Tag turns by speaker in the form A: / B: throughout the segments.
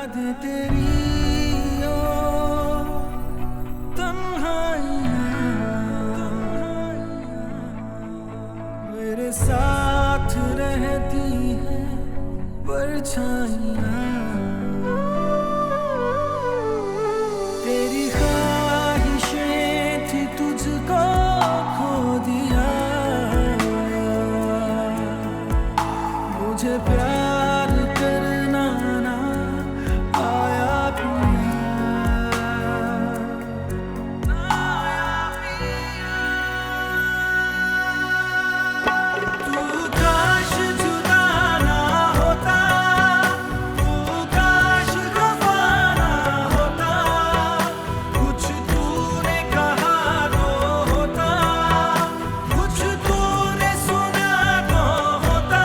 A: याद तेरी ओ तन्हाइयाँ मेरे साथ रहती हैं परछाइयाँ तेरी ख्वाहिशें थी तुझको खो दिया मुझे प्यार करना ना आया तू काश जुदा ना होता तू काश खफा ना होता कुछ तूने कहा तो होता कुछ तूने सुना तो होता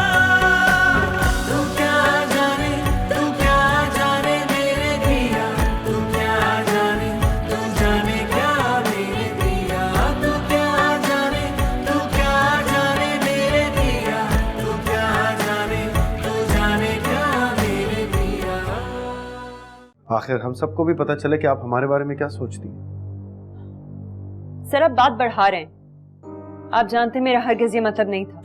A: तू क्या जाने मेरे दिया तू क्या जाने क्या मेरे दिया तू क्या जाने मेरे दिया तू क्या जाने क्या मेरे दिया।
B: आखिर हम सबको भी पता चले कि आप हमारे बारे में क्या सोचती हैं।
C: सर आप बात बढ़ा रहे हैं। आप जानते हैं मेरा हरगिज़ ये मतलब नहीं था।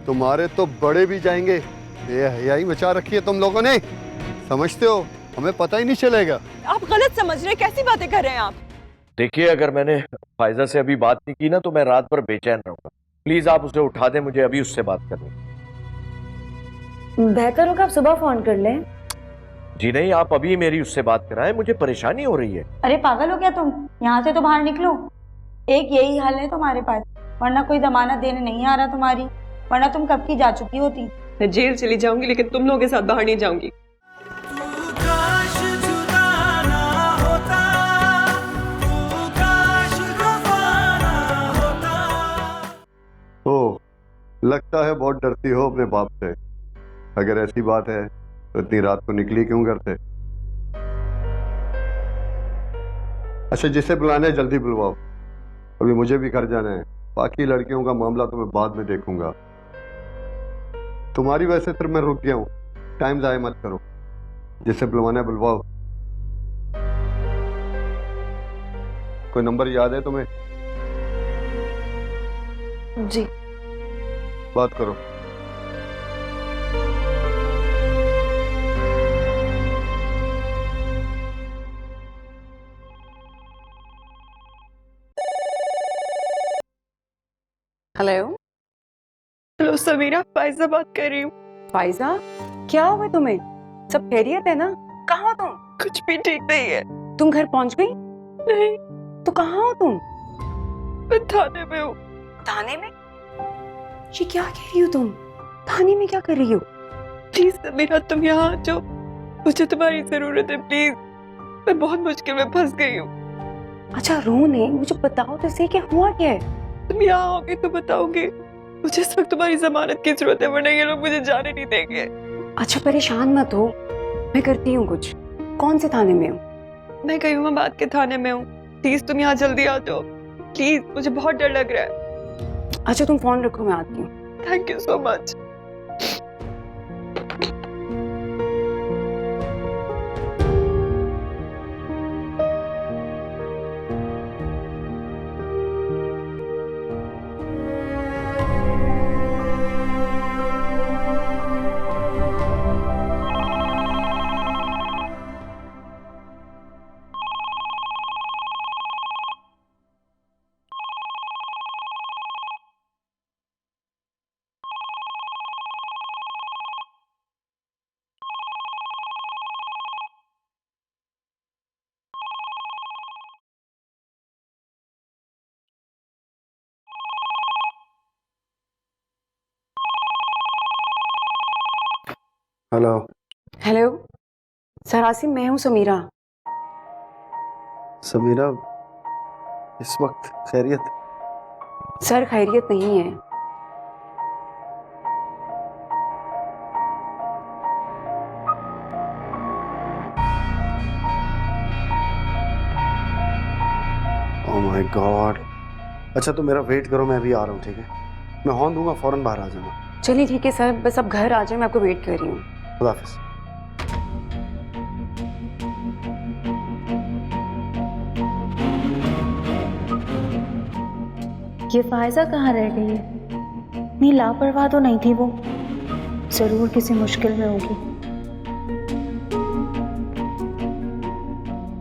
D: तुम्हारे तो बड़े भी जाएंगे। बेहयाई मचा रखी है तुम लोगों ने, समझते हो हमें पता ही नहीं चलेगा।
C: आप गलत समझ रहे हैं। कैसी बातें कर रहे हैं आप?
E: देखिए, अगर मैंने फायजा से अभी बात नहीं की ना तो मैं रात भर बेचैन रहूंगा। प्लीज आप उसे उठा दें, मुझे अभी उससे बात करनी।
F: बेहतर होगा आप सुबह फोन कर लें।
E: जी नहीं, आप अभी मेरी उससे बात कराएं, मुझे परेशानी हो रही है।
F: अरे पागल हो क्या तुम? यहाँ से तो बाहर निकलो। एक यही हल है तुम्हारे पास, वरना कोई जमानत देने नहीं आ रहा तुम्हारी, वरना तुम कब की जा चुकी होती।
C: मैं जेल चली जाऊंगी लेकिन तुम लोगों के साथ बाहर नहीं जाऊंगी।
A: तू काश जुदा ना होता तू काश खफा ना होता।
D: ओ, लगता है बहुत डरती हो अपने बाप से। अगर ऐसी बात है तो इतनी रात को निकली क्यों घर से? अच्छा, जिसे बुलाना है जल्दी बुलवाओ, अभी मुझे भी घर जाना है। बाकी लड़कियों का मामला तो मैं बाद में देखूंगा। तुम्हारी वजह से फिर मैं रुक गया हूं। टाइम जाया मत करो, जिसे बुलवाना है बुलवाओ। कोई नंबर याद है तुम्हें?
F: जी
D: बात करो।
F: हेलो
C: हेलो समीरा, फायजा बात कर रही हूँ।
F: फाइजा, क्या हुआ तुम्हें? सब खैरियत है ना? कहाँ हो तुम?
C: कुछ भी ठीक नहीं है।
F: तुम घर पहुंच गई?
C: नहीं,
F: तो कहाँ हो तुम?
C: मैं थाने में हूँ।
F: थाने में? ये क्या कह रही हो तुम? थाने में क्या कर रही हो?
C: प्लीज समीरा, तुम यहाँ आ जाओ, मुझे तुम्हारी जरूरत है प्लीज। मैं बहुत मुश्किल में फंस गई हूँ।
F: अच्छा रोने, मुझे बताओ तो सही, क्या हुआ क्या है?
C: तुम यहाँ आओगे तो बताओगे। मुझे इस वक्त तुम्हारी जमानत की जरूरत है, वरना ये लोग मुझे जाने नहीं देंगे।
F: अच्छा परेशान मत हो, मैं करती हूँ कुछ। कौन से थाने में हो?
C: मैं कयूमाबाद के थाने में हूँ। प्लीज तुम यहाँ जल्दी आ जाओ प्लीज, मुझे बहुत डर लग रहा है।
F: अच्छा तुम फोन रखो, मैं आती हूँ।
C: Thank you so much.
B: Hello.
F: Hello sir Asim, मैं हूँ समीरा।
B: समीरा, इस वक्त खैरियत?
F: सर खैरियत नहीं है।
B: Oh my God. अच्छा तो मेरा वेट करो, मैं अभी आ रहा हूँ, ठीक है? मैं हॉर्न दूंगा, फौरन बाहर आ जाना।
F: चलिए ठीक है सर, बस अब घर आ जाए, मैं आपको वेट कर रही हूँ।
B: खुदा हाफिज़।
F: ये फायजा कहाँ रह गई है? इतनी लापरवाह तो नहीं थी वो, जरूर किसी मुश्किल में होगी।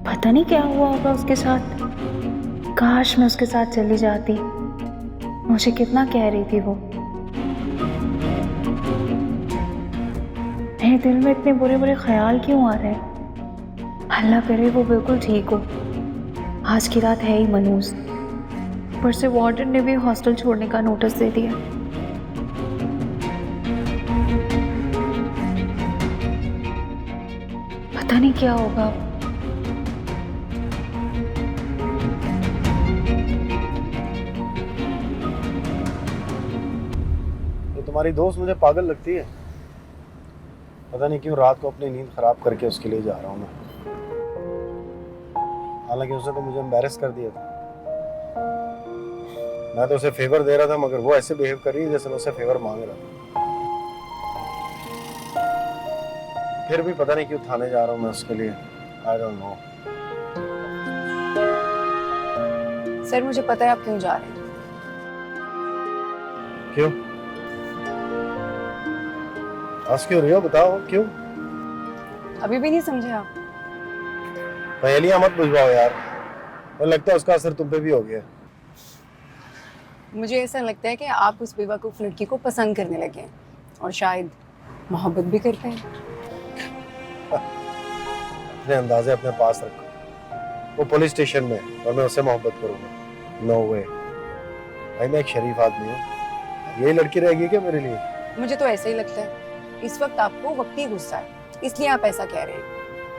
F: पता नहीं क्या हुआ होगा उसके साथ। काश मैं उसके साथ चली जाती, मुझे कितना कह रही थी वो। मेरे दिल में इतने बुरे बुरे ख्याल क्यों आ रहे हैं? अल्लाह करे वो बिल्कुल ठीक हो। आज की रात है ही मनूस, ऊपर से वार्डन ने भी हॉस्टल छोड़ने का नोटिस दे दिया। पता नहीं क्या होगा।
B: तो तुम्हारी दोस्त मुझे पागल लगती है। पता नहीं क्यों रात को अपनी नींद खराब करके उसके लिए जा रहा हूँ मैं। हालांकि उसने तो मुझे एम्बैरेस कर दिया था। मैं तो उसे फेवर दे रहा था, मगर वो ऐसे बिहेव कर रही है जैसे मैं उसे फेवर मांग रहा था। फिर भी पता नहीं क्यों थाने जा रहा हूँ मैं उसके लिए। I don't know.
C: सर मुझे पता है आप क्यों जा रहे हैं।
B: क्यों? आज क्यों रही हो? बताओ क्यों?
C: अभी भी नहीं समझे आप?
B: पहेलियां मत बुझवाओ यार। मुझे लगता है उसका असर तुम पे भी हो गया।
C: मुझे ऐसा लगता है कि आप उस बेवकूफ लड़की को पसंद करने लगे हैं और शायद मोहब्बत भी करते हैं।
B: अपने अंदाजे अपने पास रखो। वो पुलिस स्टेशन में और मैं उससे मोहब्बत करूंगा? नो वे भाई, मैं एक शरीफ आदमी हूँ। यही लड़की रहेगी क्या मेरे लिए?
C: मुझे तो ऐसा ही लगता है। इस वक्त आपको वक्ती गुस्सा है, इसलिए आप ऐसा कह रहे हैं,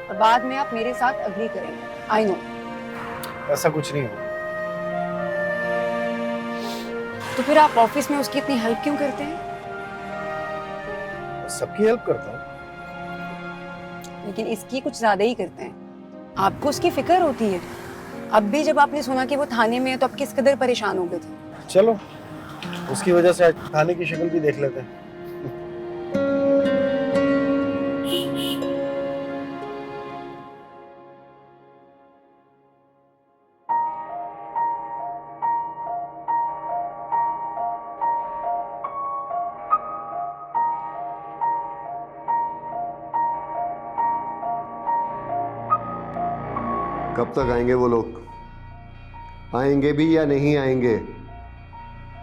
C: और बाद में आप मेरे साथ अग्री करेंगे। I know.
B: ऐसा कुछ नहीं हो।
C: तो फिर आप ऑफिस में उसकी इतनी हेल्प क्यों करते हैं?
B: सबकी हेल्प करता हूँ,
C: लेकिन इसकी कुछ ज्यादा ही करते हैं। आपको उसकी फिक्र होती है। अब भी जब आपने सुना कि वो थाने में है तो आप किस कदर परेशान हो गए थे।
B: चलो उसकी वजह से आज थाने की शक्ल भी देख लेते हैं।
D: कब तक आएंगे वो लोग? आएंगे भी या नहीं आएंगे?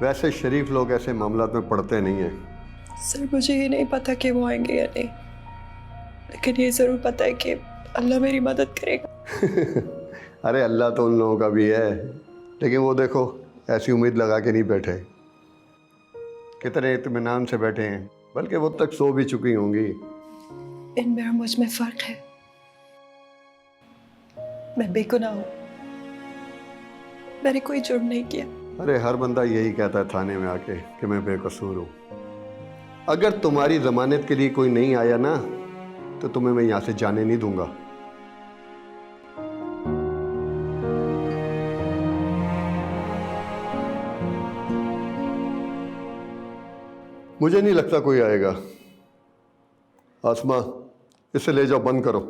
D: वैसे शरीफ लोग ऐसे मामलात में पड़ते नहीं हैं।
C: सर मुझे ये नहीं पता कि वो आएंगे या नहीं, लेकिन ये जरूर पता है कि अल्लाह मेरी मदद करेगा।
D: अरे अल्लाह तो उन लोगों का भी है, लेकिन वो देखो ऐसी उम्मीद लगा के नहीं बैठे, कितने इत्मीनान से बैठे हैं, बल्कि वो तक सो भी चुकी होंगी।
C: इनमें और मुझ में फर्क है। मैं बेगुनाह हूँ, मैंने कोई जुर्म नहीं किया।
D: अरे हर बंदा यही कहता है थाने में आके कि मैं बेकसूर हूँ। अगर तुम्हारी जमानत के लिए कोई नहीं आया ना, तो तुम्हें मैं यहाँ से जाने नहीं दूंगा। मुझे नहीं लगता कोई आएगा। आसमा, इसे ले जाओ, बंद करो।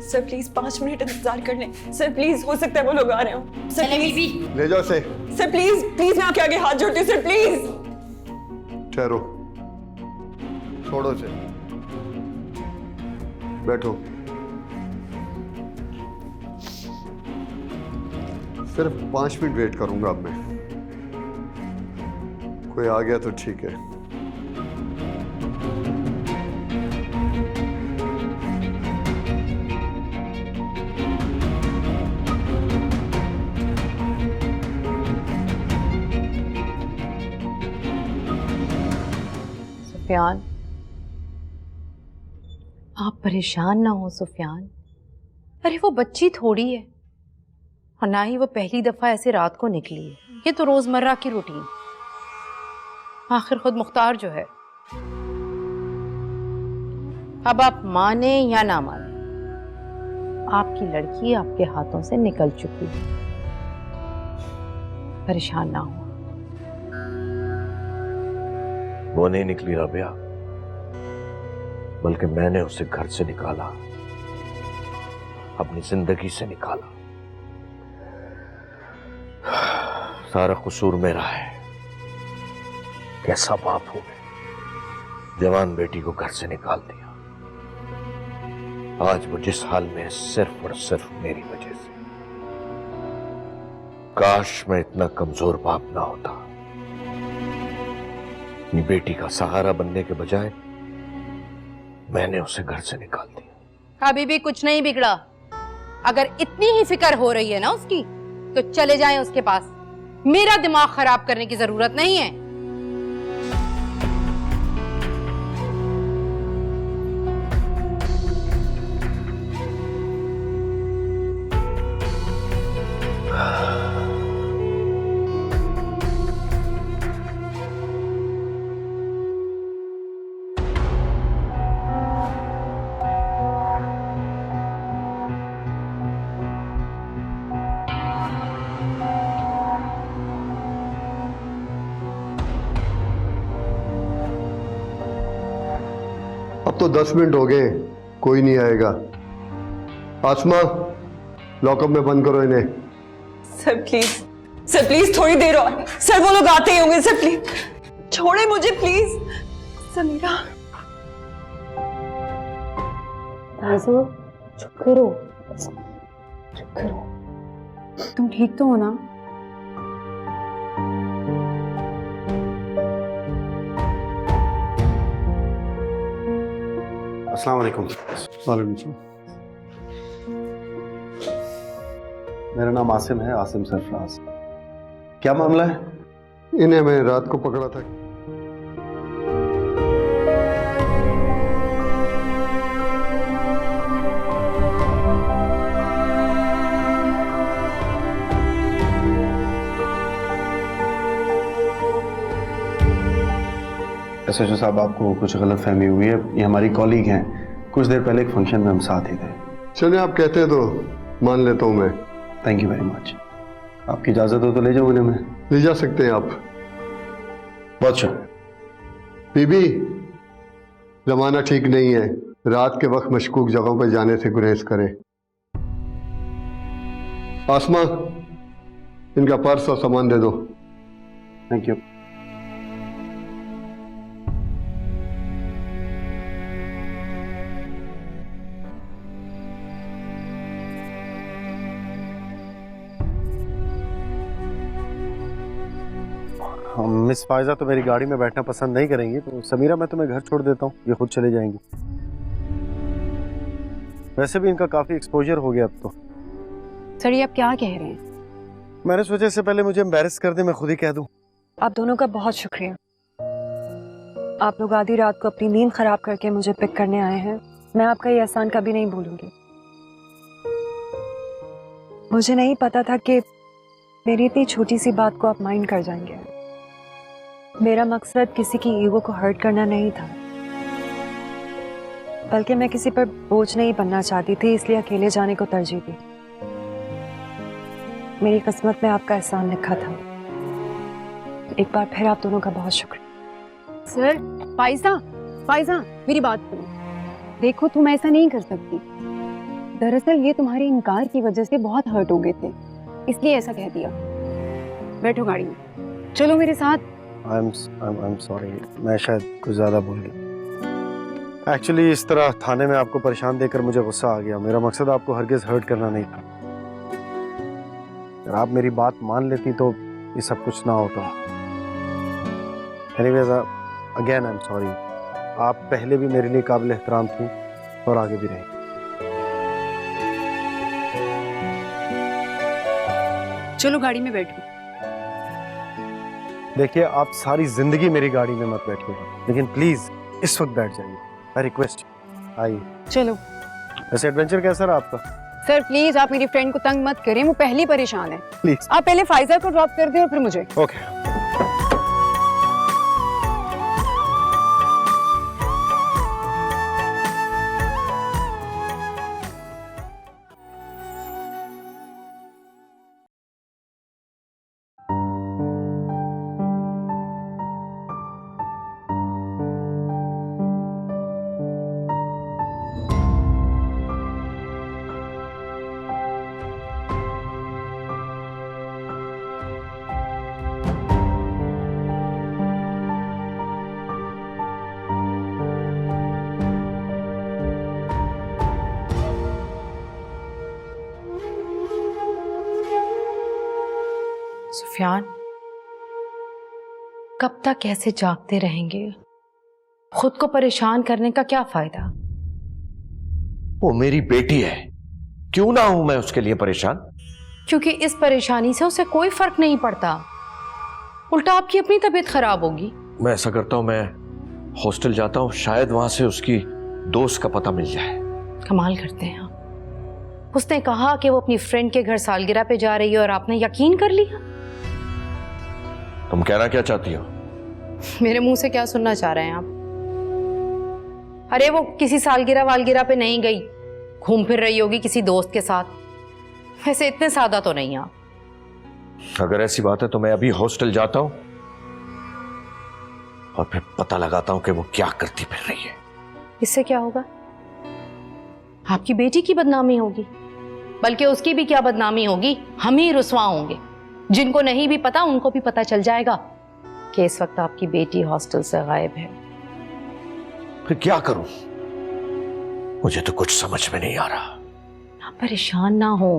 C: सर प्लीज 5 मिनट इंतजार कर लें। सर प्लीज, हो सकता है वो लोग आ रहे हो। सर प्लीज,
D: ले जाओ इसे।
C: सर प्लीज प्लीज, मैं आपके आगे हाथ जोड़ती हूँ। Sir please.
D: ठहरो, छोड़ो इसे, बैठो। सिर्फ 5 मिनट वेट करूंगा अब मैं। कोई आ गया तो ठीक है।
G: सुफियान, आप परेशान ना हो सुफियान। अरे वो बच्ची थोड़ी है, और ना ही वो पहली दफा ऐसे रात को निकली है। ये तो रोजमर्रा की रूटीन। आखिर खुद मुख्तार जो है, अब आप माने या ना माने, आपकी लड़की आपके हाथों से निकल चुकी है। परेशान ना हो।
E: वो नहीं निकली राबिया, बल्कि मैंने उसे घर से निकाला, अपनी जिंदगी से निकाला। सारा कसूर मेरा है। कैसा बाप हूं मैं, जवान बेटी को घर से निकाल दिया। आज वो जिस हाल में है सिर्फ और सिर्फ मेरी वजह से। काश मैं इतना कमजोर बाप ना होता। अपनी बेटी का सहारा बनने के बजाय मैंने उसे घर से निकाल दिया।
G: अभी भी कुछ नहीं बिगड़ा। अगर इतनी ही फिक्र हो रही है ना उसकी, तो चले जाएं उसके पास। मेरा दिमाग खराब करने की जरूरत नहीं है।
D: अब तो 10 मिनट हो गए, कोई नहीं आएगा। आसमा, लॉकअप में बंद करो इन्हें।
C: सर प्लीज थोड़ी देर और। सर वो लोग आते ही होंगे। सर प्लीज छोड़े मुझे प्लीज। समीरा चुप करो, चुप करो। तुम ठीक तो हो ना?
B: अस्सलाम वालेकुम।
D: वालेकुम।
B: मेरा नाम आसिम है, आसिम सरफराज। क्या मामला है?
D: इन्हें मैं रात को पकड़ा था।
B: एसएचओ साहब, आपको कुछ गलतफहमी हुई है। ये हमारी कॉलीग हैं। कुछ देर पहले एक फंक्शन में हम साथ ही थे।
D: चलिए, आप कहते हैं तो मान लेता हूँ मैं।
B: Thank you very much. आपकी इजाजत हो तो ले जाऊँ उन्हें मैं?
D: ले जा सकते हैं आप।
B: बहुत शुक्रिया।
D: बीबी, जमाना ठीक नहीं है। रात के वक्त मशकूक जगहों पर जाने से गुरेज करें। आसमा, इनका पर्स और सामान दे दो।
B: Thank you. मिस फायजा तो मेरी गाड़ी में बैठना पसंद नहीं करेंगी, तो समीरा मैं तुम्हें घर छोड़ देता हूँ, ये खुद चले जाएंगी। वैसे भी इनका काफी एक्सपोजर हो गया अब तो।
C: सर ये आप क्या कह रहे हैं?
B: मैंने सोचा इससे पहले मुझे एम्बैरेस कर दे, मैं खुद ही कह दूं।
H: आप दोनों का बहुत शुक्रिया। आप लोग आधी रात को अपनी नींद खराब करके मुझे पिक करने आए हैं। मैं आपका ये एहसान कभी नहीं भूलूंगी। मुझे नहीं पता था कि मेरी इतनी छोटी सी बात को आप माइंड कर जाएंगे। मेरा मकसद किसी की ईगो को हर्ट करना नहीं था, बल्कि मैं किसी पर बोझ नहीं बनना चाहती थी, इसलिए अकेले जाने को तरजीह दी। मेरी किस्मत में आपका एहसान लिखा था। एक बार फिर आप दोनों का बहुत शुक्रिया।
C: सर फाइजा मेरी बात सुनो। देखो तुम ऐसा नहीं कर सकती। दरअसल ये तुम्हारे इनकार की वजह से बहुत हर्ट हो गए थे, इसलिए ऐसा कह दिया। बैठो गाड़ी में, चलो मेरे साथ।
B: I'm sorry, मैं शायद कुछ ज़्यादा बोल गया। एक्चुअली इस तरह थाने में आपको परेशान देकर मुझे गुस्सा आ गया। मेरा मकसद आपको हरगिज़ हर्ट करना नहीं था। अगर आप मेरी बात मान लेती तो ये सब कुछ ना होता। Anyways, again I am sorry. आप पहले भी मेरे लिए काबिल एहतराम थी और आगे भी रहेंगी।
C: चलो गाड़ी में बैठो।
B: देखिए, आप सारी जिंदगी मेरी गाड़ी में मत बैठिएगा, लेकिन प्लीज इस वक्त बैठ जाइए। I request. आइए।
C: चलो।
B: वैसे एडवेंचर कैसा रहा आपका?
C: सर प्लीज आप मेरी फ्रेंड को तंग मत करें, वो पहली परेशान है।
B: प्लीज
C: आप पहले फाइजा को ड्रॉप कर दें और फिर मुझे।
B: ओके।
G: सुफियान, कब तक ऐसे जागते रहेंगे? खुद को परेशान करने का क्या फायदा?
E: वो मेरी बेटी है, क्यों ना हूं मैं उसके लिए परेशान?
G: क्योंकि इस परेशानी से उसे कोई फर्क नहीं पड़ता, उल्टा आपकी अपनी तबीयत खराब होगी।
E: मैं ऐसा करता हूं, मैं हॉस्टल जाता हूं, शायद वहां से उसकी दोस्त का पता मिल जाए।
G: कमाल करते हैं आप। उसने कहा कि वो अपनी फ्रेंड के घर सालगिरह पे जा रही है और आपने यकीन कर लिया।
E: तुम कहना क्या चाहती हो?
G: मेरे मुंह से क्या सुनना चाह रहे हैं आप? अरे वो किसी सालगिरह वालगिरह पे नहीं गई, घूम फिर रही होगी किसी दोस्त के साथ। वैसे इतने सादा तो नहीं आप।
E: अगर ऐसी बात है तो मैं अभी हॉस्टल जाता हूं और फिर पता लगाता हूं कि वो क्या करती फिर रही है।
G: इससे क्या होगा? आपकी बेटी की बदनामी होगी, बल्कि उसकी भी क्या बदनामी होगी, हम ही रुसवा होंगे। जिनको नहीं भी पता उनको भी पता चल जाएगा कि इस वक्त आपकी बेटी हॉस्टल से गायब है।
E: फिर क्या करूं? मुझे तो कुछ समझ में नहीं आ रहा।
G: आप परेशान ना हो,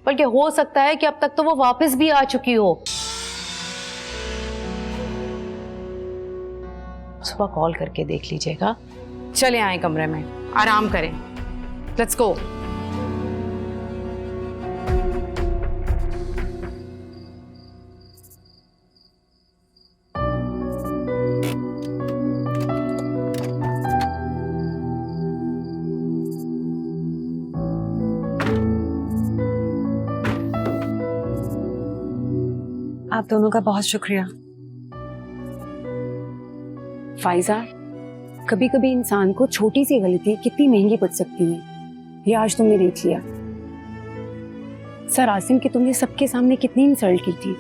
G: बल्कि हो सकता है कि अब तक तो वो वापस भी आ चुकी हो। सुबह कॉल करके देख लीजिएगा। चले आए कमरे में, आराम करें। Let's go.
H: आप दोनों का बहुत शुक्रिया।
C: फाइजा, कभी कभी इंसान को छोटी सी गलती कितनी महंगी पड़ सकती है, ये आज तुमने देख लिया। सर आसिम की तुमने सबके सामने कितनी इंसल्ट की थी,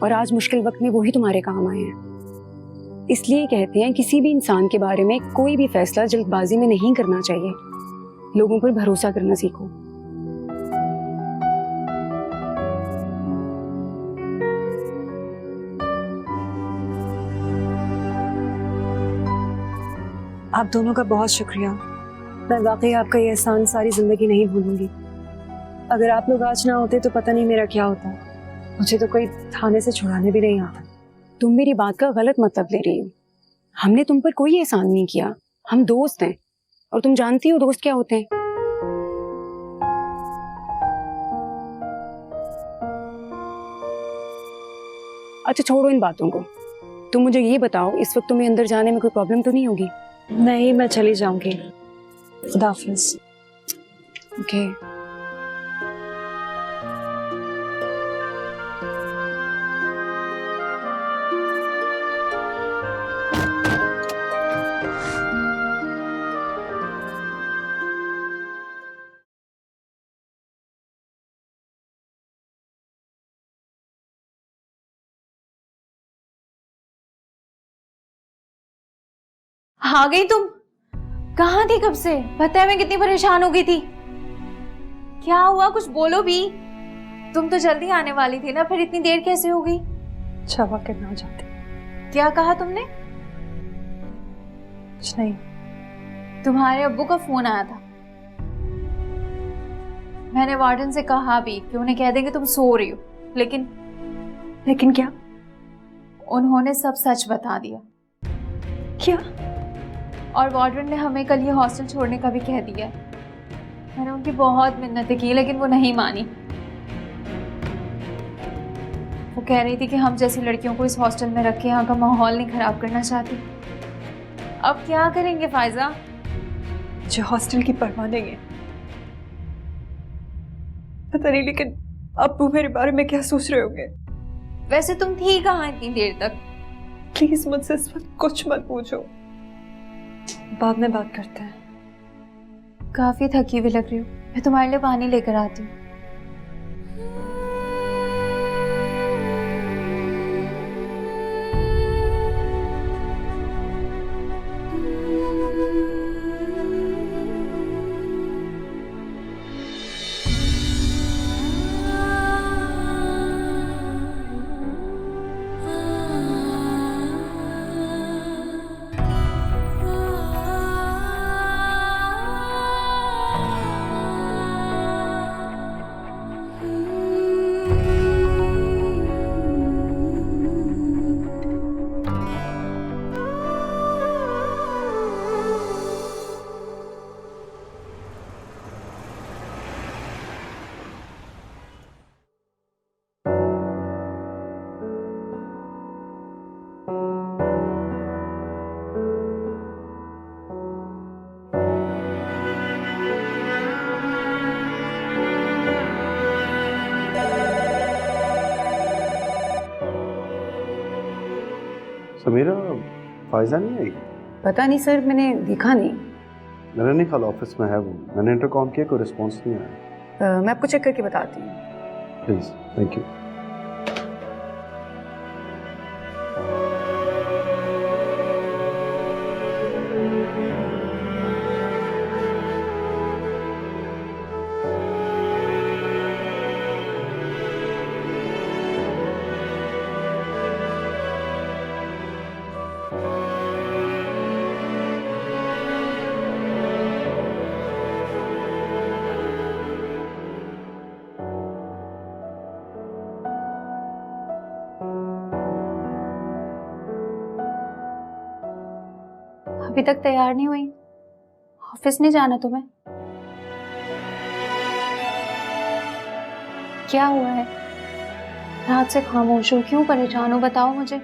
C: और आज मुश्किल वक्त में वही तुम्हारे काम आए हैं। इसलिए कहते हैं किसी भी इंसान के बारे में कोई भी फैसला जल्दबाजी में नहीं करना चाहिए। लोगों पर भरोसा करना सीखो।
H: आप दोनों का बहुत शुक्रिया। मैं वाकई आपका ये एहसान सारी जिंदगी नहीं भूलूंगी। अगर आप लोग आज ना होते तो पता नहीं मेरा क्या होता। मुझे तो कोई थाने से छुड़ाने भी नहीं आता।
C: तुम मेरी बात का गलत मतलब ले रही हो। हमने तुम पर कोई एहसान नहीं किया, हम दोस्त हैं, और तुम जानती हो दोस्त क्या होते हैं। अच्छा छोड़ो इन बातों को, तुम मुझे ये बताओ, इस वक्त तुम्हें अंदर जाने में कोई प्रॉब्लम तो नहीं होगी?
H: नहीं, मैं चली जाऊंगी। खुदा हाफिज।
C: ओके।
F: आ गई तुम? कहाँ थी कब से? पता है मैं कितनी परेशान हो गई थी। क्या हुआ, कुछ बोलो भी। तुम तो जल्दी आने वाली थी ना, फिर इतनी देर कैसे हो गई?
H: अच्छा वक्त ना जाते।
F: क्या कहा तुमने?
H: कुछ नहीं।
F: तुम्हारे अब्बू का फोन आया था। मैंने वार्डन से कहा भी कि उन्हें कह देंगे तुम सो रही हो,
H: लेकिन क्या?
F: उन्होंने सब सच बता दिया।
H: क्या?
F: और वार्डन ने हमें कल ये हॉस्टल छोड़ने का भी कह दिया है। मैंने उनकी बहुत मिन्नतें की लेकिन वो नहीं मानी। वो कह रही थी कि हम जैसी लड़कियों को इस हॉस्टल में रख के यहाँ का माहौल नहीं खराब करना चाहती। अब क्या करेंगे फायजा?
H: जो हॉस्टल की परवाह नहीं है। पता नहीं, लेकिन अब्बू मेरे बारे में क्या सोच रहे होंगे।
F: वैसे तुम थी कहाँ इतनी देर तक?
H: प्लीज मुझसे इस वक्त कुछ मत पूछो, बाद में बात करते हैं।
F: काफी थकी हुई लग रही हो, मैं तुम्हारे लिए पानी लेकर आती हूँ।
B: समीरा, फायजा नहीं आई?
C: पता नहीं सर, मैंने देखा नहीं।
B: मैंने नहीं ख्याल ऑफिस में है वो। मैंने इंटरकॉम किया, कोई रिस्पॉन्स नहीं आया।
C: मैं आपको चेक करके बताती हूँ।
B: Please, thank you.
F: अभी तक तैयार नहीं हुई? ऑफिस नहीं जाना तुम्हें? क्या हुआ है? रात से खामोश हो, क्यों परेशान हो? बताओ मुझे।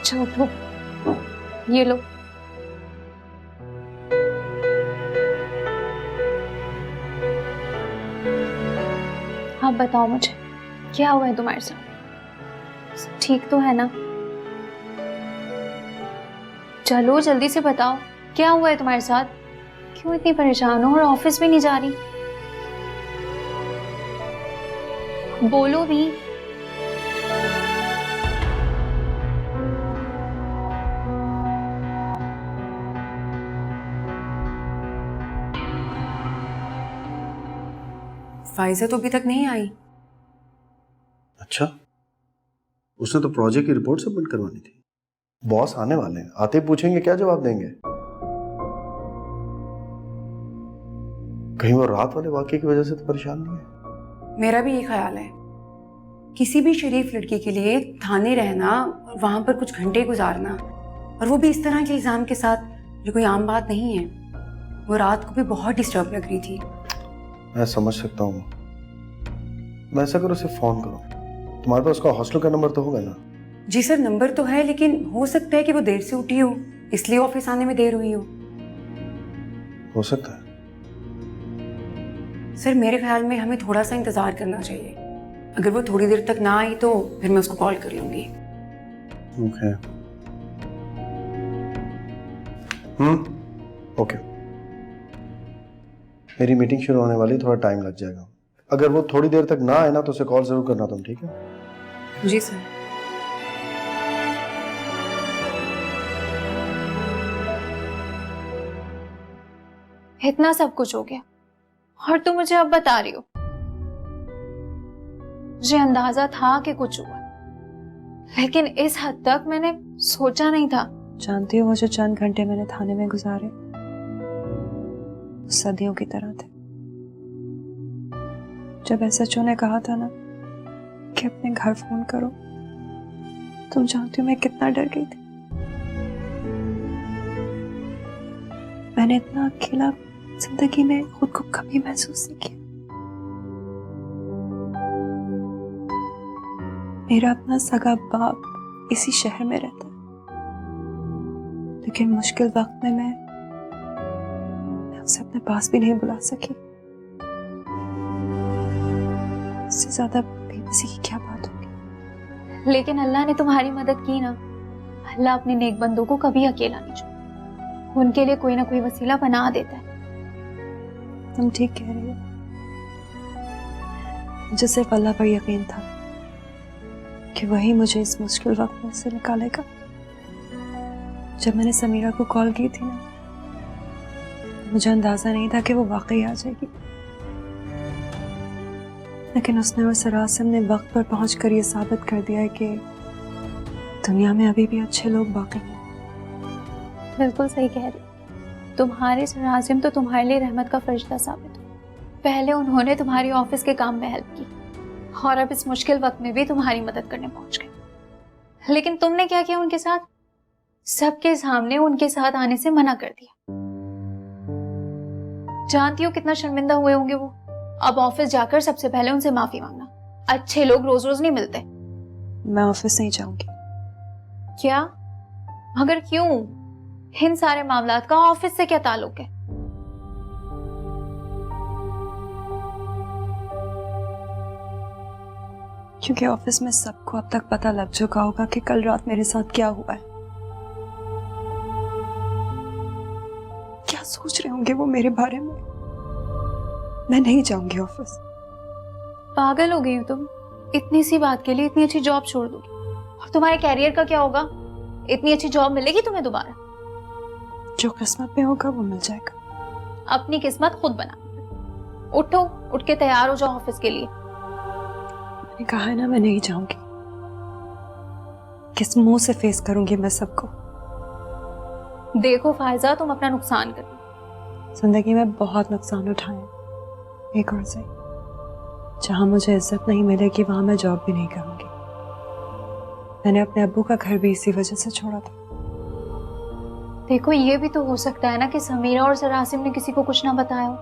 F: चलो उठो, ये लो। आप बताओ मुझे, क्या हुआ है तुम्हारे साथ? सब ठीक तो है ना? चलो जल्दी से बताओ, क्या हुआ है तुम्हारे साथ? क्यों इतनी परेशान हो और ऑफिस भी नहीं जा रही? बोलो भी।
C: फाइजा तो अभी तक नहीं आई।
B: अच्छा, उसने तो प्रोजेक्ट की रिपोर्ट सबमिट करवानी थी। बॉस आने वाले हैं, आते ही पूछेंगे, क्या जवाब देंगे? कहीं वो रात वाले वाकये की वजह से तो परेशान नहीं है?
C: मेरा भी ये ख्याल है। किसी भी शरीफ लड़की के लिए थाने रहना, वहां पर कुछ घंटे गुजारना, और वो भी इस तरह के इल्जाम के साथ, जो कोई आम बात नहीं है। वो रात को भी बहुत डिस्टर्ब लग रही थी।
B: मैं समझ सकता हूँ। मैं ऐसा करो, उसे फोन करो। तुम्हारे पास उसका हॉस्टल का नंबर तो होगा ना?
C: जी सर, नंबर तो है, लेकिन हो सकता है कि वो देर से उठी हो, इसलिए ऑफिस आने में देर हुई हो
B: सकता है।
C: सर मेरे ख्याल में हमें थोड़ा सा इंतजार करना चाहिए। अगर वो थोड़ी देर तक ना आई तो फिर मैं उसको कॉल कर लूंगी।
B: ओके। ओके। मेरी मीटिंग शुरू होने वाली, थोड़ा टाइम लग जाएगा। अगर वो थोड़ी देर तक ना आए ना तो उसे कॉल जरूर करना तुम, ठीक है?
C: जी सर।
F: इतना सब कुछ हो गया और तुम मुझे अब बता रही हो? मुझे अंदाजा था कि कुछ हुआ, लेकिन इस हद तक मैंने सोचा नहीं था।
H: जानती हो, वो जो चंद घंटे मैंने थाने में गुजारे सदियों की तरह थे। जब एसएचओ ने कहा था ना कि अपने घर फोन करो, तुम जानती हो मैं कितना डर गई थी। मैंने इतना अकेला जिंदगी में खुद को कभी महसूस नहीं किया। मेरा अपना सगा बाप इसी शहर में रहता है, लेकिन मुश्किल वक्त में मैं उसे अपने पास भी नहीं बुला सकी। इससे ज्यादा बेबसी की क्या बात होगी।
F: लेकिन अल्लाह ने तुम्हारी मदद की ना। अल्लाह अपने नेक बंदों को कभी अकेला नहीं छोड़ता, उनके लिए कोई ना कोई वसीला बना देता है।
H: तुम ठीक कह रही हो। मुझे सिर्फ अल्लाह पर यकीन था कि वही मुझे इस मुश्किल वक्त में से निकालेगा। जब मैंने समीरा को कॉल की थी ना, मुझे अंदाजा नहीं था कि वो वाकई आ जाएगी, लेकिन उसने और सरासम ने वक्त पर पहुंचकर ये साबित कर दिया है कि दुनिया में अभी भी अच्छे लोग बाकी हैं।
F: बिल्कुल सही कह रही। तुम्हारे सरासिम तो तुम्हारे लिए रहमत का फरिश्ता साबित हुए। पहले उन्होंने तुम्हारी ऑफिस के काम में हेल्प की और अब इस मुश्किल वक्त में भी तुम्हारी मदद करने पहुंच गए। लेकिन तुमने क्या किया उनके साथ? सबके सामने उनके साथ आने से मना कर दिया। जानती हो कितना शर्मिंदा हुए होंगे वो। अब ऑफिस जाकर सबसे पहले उनसे माफी मांगना। अच्छे लोग रोज रोज नहीं मिलते।
H: मैं ऑफिस नहीं जाऊंगी।
F: क्या? मगर क्यों? इन सारे मामलात का ऑफिस से क्या ताल्लुक है?
H: क्योंकि ऑफिस में सबको अब तक पता लग चुका होगा कि कल रात मेरे साथ क्या हुआ है। क्या सोच रहे होंगे वो मेरे बारे में। मैं नहीं जाऊंगी ऑफिस।
F: पागल हो गई हो तुम? इतनी सी बात के लिए इतनी अच्छी जॉब छोड़ दोगी? और तुम्हारे कैरियर का क्या होगा? इतनी अच्छी जॉब मिलेगी तुम्हें दोबारा?
H: जो किस्मत में होगा वो मिल जाएगा।
F: अपनी किस्मत खुद बना। उठो, उठ के तैयार हो जाओ ऑफिस के लिए।
H: मैंने कहा है ना, मैं नहीं जाऊंगी। किस मुंह से फेस करूंगी मैं सबको।
F: देखो फायजा, तुम अपना नुकसान कर रही।
H: जिंदगी में बहुत नुकसान उठाए, एक और से। जहां मुझे इज्जत नहीं मिलेगी वहां मैं जॉब भी नहीं करूंगी। मैंने अपने अब्बू का घर भी इसी वजह से छोड़ा था।
F: देखो, ये भी तो हो सकता है ना कि समीरा और सरासिम ने किसी को कुछ ना बताया हो,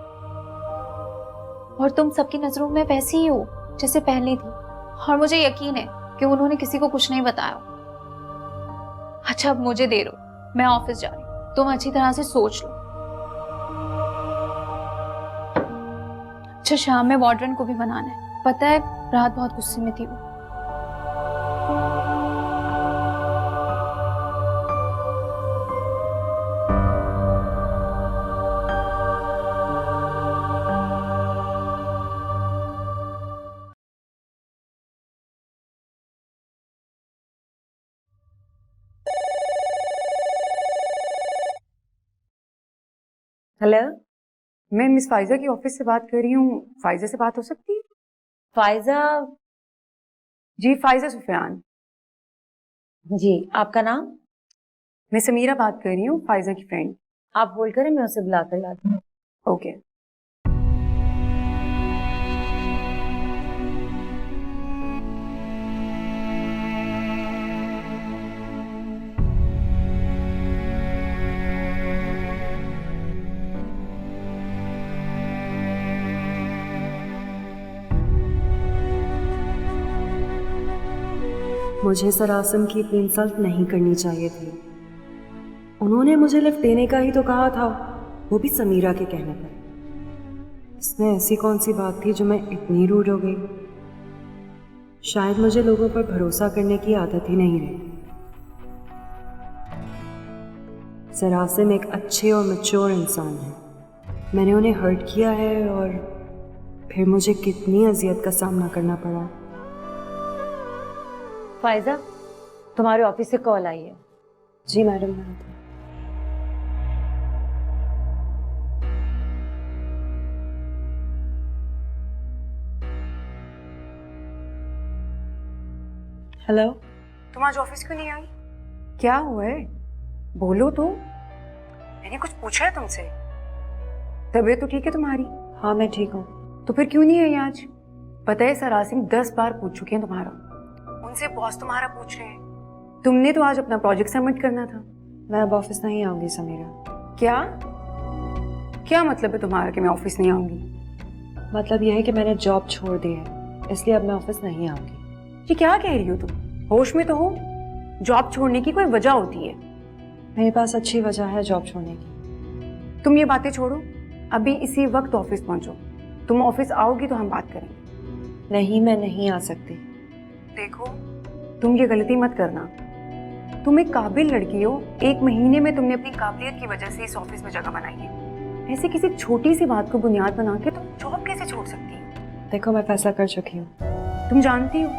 F: और तुम सबकी नजरों में वैसी ही हो जैसे पहले थी। और मुझे यकीन है कि उन्होंने किसी को कुछ नहीं बताया हो। अच्छा, अब मुझे दे दो, मैं ऑफिस जा रही हूँ। तुम अच्छी तरह से सोच लो। अच्छा, शाम में वार्डन को भी बनाना है। पता है, रात बहुत गुस्से में थी वो।
C: हेलो, मैं मिस फाइजा की ऑफिस से बात कर रही हूँ। फाइजा से बात हो सकती है?
I: फाइजा?
C: जी, फाइजा सुफियान।
I: जी, आपका नाम?
C: मैं समीरा बात कर रही हूँ, फाइजा की फ्रेंड।
I: आप होल्ड करें, मैं उसे बुला कर लाती हूँ।
C: ओके।
H: मुझे सरासम की इतनी इंसल्ट नहीं करनी चाहिए थी। उन्होंने मुझे लिफ्ट देने का ही तो कहा था, वो भी समीरा के कहने पर। इसमें ऐसी कौन सी बात थी जो मैं इतनी रूड हो गई? शायद मुझे लोगों पर भरोसा करने की आदत ही नहीं रही। सरासम एक अच्छे और मैच्योर इंसान है। मैंने उन्हें हर्ट किया है और फिर मुझे कितनी अजियत का सामना करना पड़ा।
I: फाइजा, तुम्हारे ऑफिस से कॉल आई है।
H: जी मैडम। हेलो।
C: तुम आज ऑफिस क्यों नहीं आई? क्या हुआ है? बोलो तो। मैंने कुछ पूछा है तुमसे? तबीयत तो ठीक है तुम्हारी?
H: हाँ, मैं ठीक हूँ।
C: तो फिर क्यों नहीं आई आज? पता है, सरासिम 10 बार पूछ चुके हैं तुम्हारा। उनसे बॉस तुम्हारा पूछ रहे हैं। तुमने तो आज अपना प्रोजेक्ट सबमिट करना था।
H: मैं अब ऑफिस नहीं आऊंगी समीरा।
C: क्या? क्या मतलब है तुम्हारा कि मैं ऑफिस नहीं आऊंगी?
H: मतलब यह है कि मैंने जॉब छोड़ दी है, इसलिए अब मैं ऑफिस नहीं आऊंगी।
C: ये क्या कह रही हो तुम? होश में तो हो? जॉब छोड़ने की कोई वजह होती है।
H: मेरे पास अच्छी वजह है जॉब छोड़ने की।
C: तुम ये बातें छोड़ो, अभी इसी वक्त ऑफिस पहुंचो। तुम ऑफिस आओगी तो हम बात करेंगे।
H: नहीं, मैं नहीं आ सकती।
C: देखो, तुम ये गलती मत करना। तुम एक काबिल लड़की हो। 1 महीने में तुमने अपनी काबिलियत की वजह से इस ऑफिस में जगह बनाई है। ऐसे किसी छोटी सी बात को बुनियाद बना के तुम जॉब कैसे छोड़ सकती हो?
H: देखो, मैं फैसला कर चुकी हूँ।
C: तुम जानती हो,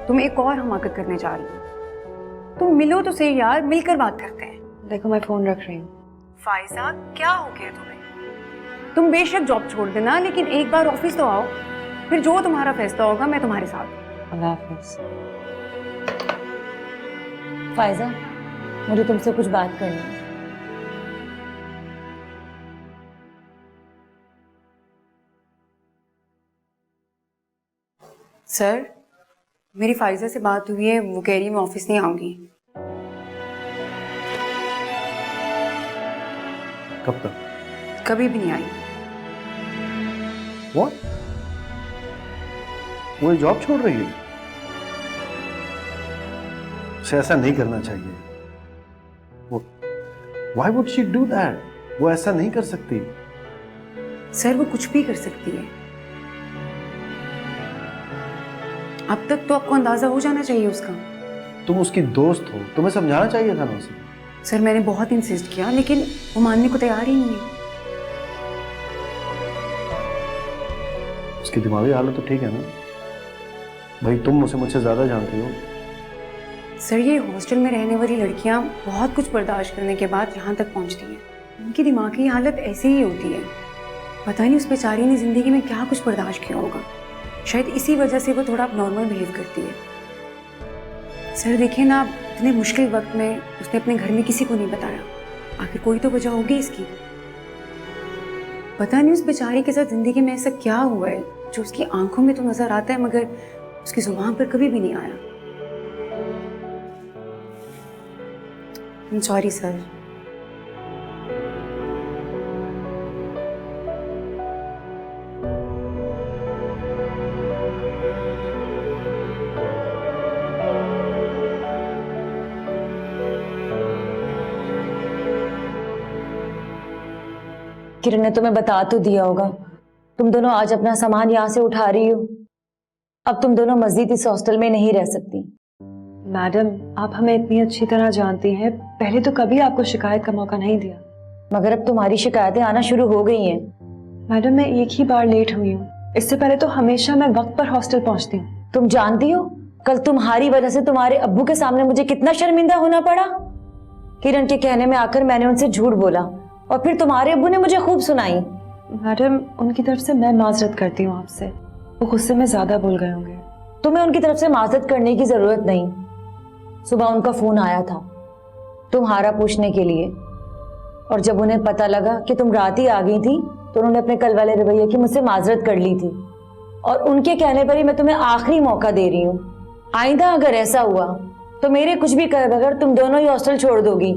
C: तुम एक और हमाकत करने जा रही हो। तुम मिलो तो सही यार, मिलकर बात करते हैं।
H: देखो, मैं फोन रख रही हूँ।
C: फाइजा, क्या हो गया तुम्हें? तुम बेशक जॉब छोड़ देना, लेकिन एक बार ऑफिस तो आओ। फिर जो तुम्हारा फैसला होगा मैं तुम्हारे साथ।
H: अल्लाह हाफ़िज़।
I: फाइजा, मुझे तुमसे कुछ बात करनी है।
C: सर, मेरी फाइजा से बात हुई है, वो कह रही है मैं ऑफिस नहीं आऊंगी।
B: कब तक?
C: कभी भी नहीं आई।
B: What? वो जॉब छोड़ रही है? उसे ऐसा नहीं करना चाहिए। वो Why would she do that? वो ऐसा नहीं कर सकती।
C: सर, वो कुछ भी कर सकती है। अब तक तो आपको अंदाजा हो जाना चाहिए उसका।
B: तुम उसकी दोस्त हो, तुम्हें समझाना चाहिए था ना उसे।
C: सर मैंने बहुत इंसिस्ट किया लेकिन वो मानने को तैयार ही नहीं है।
B: उसकी दिमागी हालत तो ठीक है ना भाई, तुम उसे मुझसे ज्यादा जानती हो।
C: सर ये हॉस्टल में रहने वाली लड़कियां बहुत कुछ बर्दाश्त करने के बाद यहाँ तक पहुँचती हैं। उनकी दिमागी हालत ऐसी ही होती है। पता नहीं उस बेचारी ने जिंदगी में क्या कुछ बर्दाश्त किया होगा, शायद इसी वजह से वो थोड़ा नॉर्मल बिहेव करती है। सर देखिए ना, इतने मुश्किल वक्त में उसने अपने घर में किसी को नहीं बताया। आखिर कोई तो वजह होगी इसकी। पता नहीं उस बेचारी के साथ जिंदगी में ऐसा क्या हुआ है जो उसकी आंखों में तो नजर आता है मगर उसकी जुबान पर कभी भी नहीं आया। Sorry sir.
I: किरण ने तुम्हें बता तो दिया होगा, तुम दोनों आज अपना सामान यहाँ से उठा रही हो। अब तुम दोनों मजीद इस हॉस्टल में नहीं रह सकती।
H: मैडम आप हमें इतनी अच्छी तरह जानती हैं, पहले तो कभी आपको शिकायत का मौका नहीं दिया।
I: मगर अब तुम्हारी शिकायतें आना शुरू हो गई हैं।
H: मैडम मैं एक ही बार लेट हुई हूँ, इससे पहले तो हमेशा मैं वक्त पर हॉस्टल पहुँचती हूँ।
I: तुम जानती हो कल तुम्हारी वजह से तुम्हारे अब्बू के सामने मुझे कितना शर्मिंदा होना पड़ा। किरण के कहने में आकर मैंने उनसे झूठ बोला और फिर तुम्हारे अब्बू ने मुझे खूब सुनाई।
H: मैडम उनकी तरफ से मैं माजरत करती हूँ आपसे, वो गुस्से में ज्यादा बोल गए होंगे।
I: तुम्हें उनकी तरफ से माजरत करने की जरूरत नहीं। सुबह उनका फोन आया था तुम्हारा पूछने के लिए, और जब उन्हें पता लगा कि तुम रात ही आ गई थी तो उन्होंने अपने कल वाले रवैये की मुझसे माजरत कर ली थी। और उनके कहने पर ही मैं तुम्हें आखिरी मौका दे रही हूँ। आइंदा अगर ऐसा हुआ तो मेरे कुछ भी कहे बगैर तुम दोनों ही हॉस्टल छोड़ दोगी।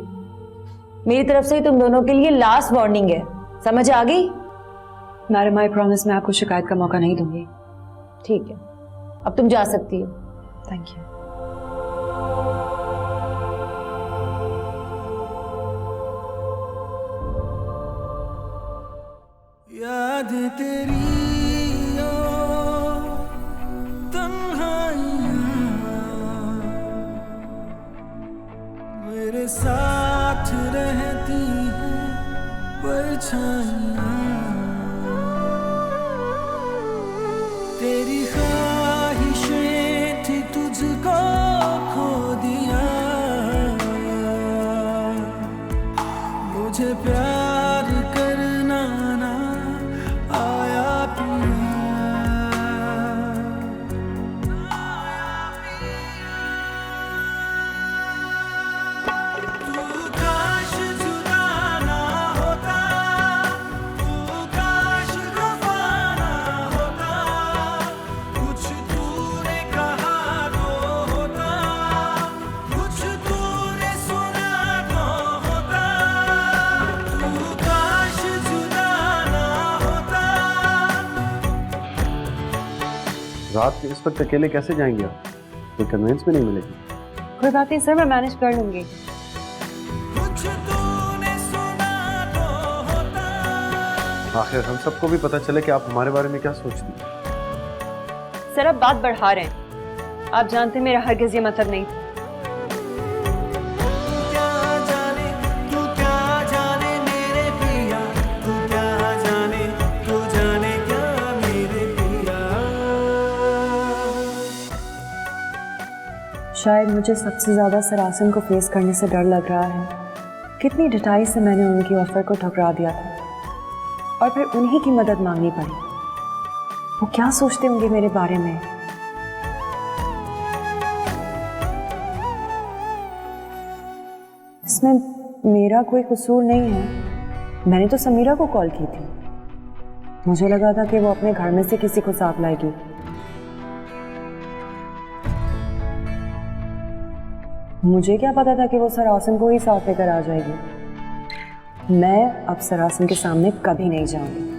I: मेरी तरफ से ही तुम दोनों के लिए लास्ट वार्निंग है, समझ आ गई?
H: मैडम आई प्रॉमिस मैं आपको शिकायत का मौका नहीं दूंगी।
I: ठीक है, अब तुम जा सकती हो।
H: Thank you.
A: याद तेरी मेरे साथ रहती हैं परछाइयाँ, तेरी ख्वाहिशें थी तुझको खो दिया, मुझे प्यार करना ना आया पिया।
B: रात के इस वक्त अकेले कैसे जाएंगे आप? कोई कन्वेंस भी नहीं मिलेगी।
H: कोई बात नहीं सर, मैं मैनेज कर लूंगी।
B: आखिर हम सबको भी पता चले कि आप हमारे बारे में क्या सोचती हैं।
H: सर आप बात बढ़ा रहे हैं, आप जानते हैं मेरा हरगिज़ ये मतलब नहीं था। शायद मुझे सबसे ज़्यादा सरासन को फेस करने से डर लग रहा है। कितनी ढिठाई से मैंने उनकी ऑफर को ठुकरा दिया था और फिर उन्हीं की मदद मांगनी पड़ी। वो क्या सोचते होंगे मेरे बारे में? इसमें मेरा कोई कसूर नहीं है। मैंने तो समीरा को कॉल की थी, मुझे लगा था कि वो अपने घर में से किसी को साथ लाएगी। मुझे क्या पता था कि वो सरासन को ही साथ लेकर आ जाएगी। मैं अब सरासन के सामने कभी नहीं जाऊंगी।